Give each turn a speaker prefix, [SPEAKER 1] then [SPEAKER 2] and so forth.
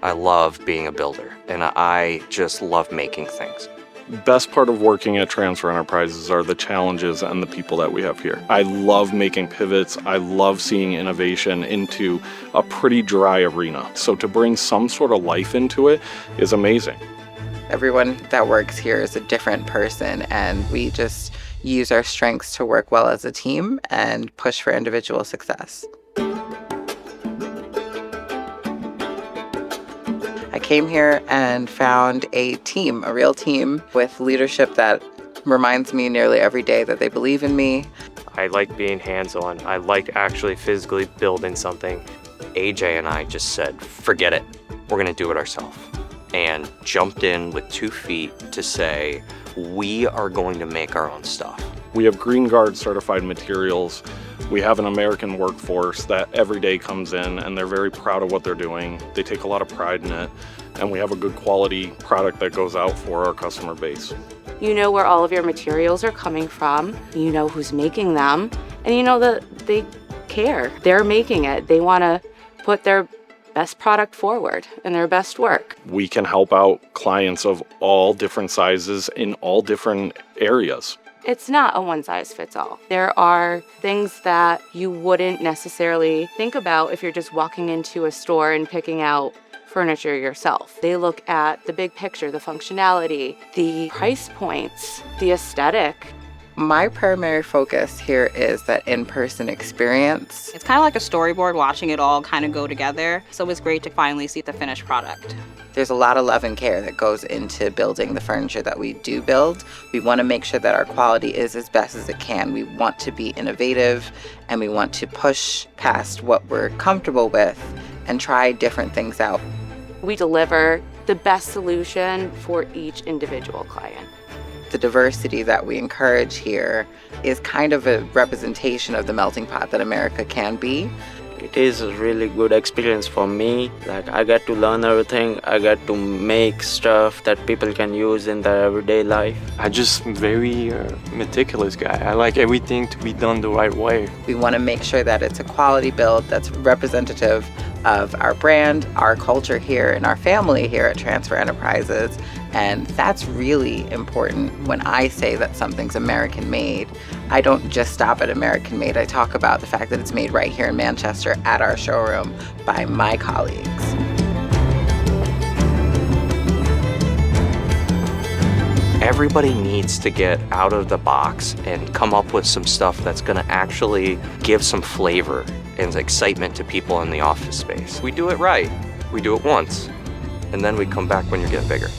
[SPEAKER 1] I love being a builder, and I just love making things.
[SPEAKER 2] Best part of working at Transfer Enterprises are the challenges and the people that we have here. I love making pivots. I love seeing innovation into a pretty dry arena. So to bring some sort of life into it is amazing.
[SPEAKER 3] Everyone that works here is a different person, and we just use our strengths to work well as a team and push for individual success. I came here and found a team, a real team with leadership that reminds me nearly every day that they believe in me.
[SPEAKER 4] I like being hands-on. I like actually physically building something.
[SPEAKER 1] AJ and I just said, forget it, we're gonna do it ourselves. And jumped in with 2 feet to say, we are going to make our own stuff.
[SPEAKER 2] We have Green Guard certified materials. We have an American workforce that every day comes in and they're very proud of what they're doing. They take a lot of pride in it. And we have a good quality product that goes out for our customer base.
[SPEAKER 5] You know where all of your materials are coming from. You know who's making them. And you know that they care. They're making it. They want to put their best product forward and their best work.
[SPEAKER 2] We can help out clients of all different sizes in all different areas.
[SPEAKER 5] It's not a one-size-fits-all. There are things that you wouldn't necessarily think about if you're just walking into a store and picking out furniture yourself. They look at the big picture, the functionality, the price points, the aesthetic.
[SPEAKER 3] My primary focus here is that in-person experience.
[SPEAKER 6] It's kind of like a storyboard, watching it all kind of go together. So it's great to finally see the finished product.
[SPEAKER 3] There's a lot of love and care that goes into building the furniture that we do build. We want to make sure that our quality is as best as it can. We want to be innovative, and we want to push past what we're comfortable with and try different things out.
[SPEAKER 5] We deliver the best solution for each individual client.
[SPEAKER 3] The diversity that we encourage here is kind of a representation of the melting pot that America can be.
[SPEAKER 7] It is a really good experience for me. Like, I get to learn everything. I get to make stuff that people can use in their everyday life.
[SPEAKER 4] I'm just very meticulous guy. I like everything to be done the right way.
[SPEAKER 3] We want to make sure that it's a quality build that's representative of our brand, our culture here, and our family here at Transfer Enterprises. And that's really important when I say that something's American made. I don't just stop at American made. I talk about the fact that it's made right here in Manchester at our showroom by my colleagues.
[SPEAKER 1] Everybody needs to get out of the box and come up with some stuff that's gonna actually give some flavor and excitement to people in the office space. We do it right. We do it once, and then we come back when you're getting bigger.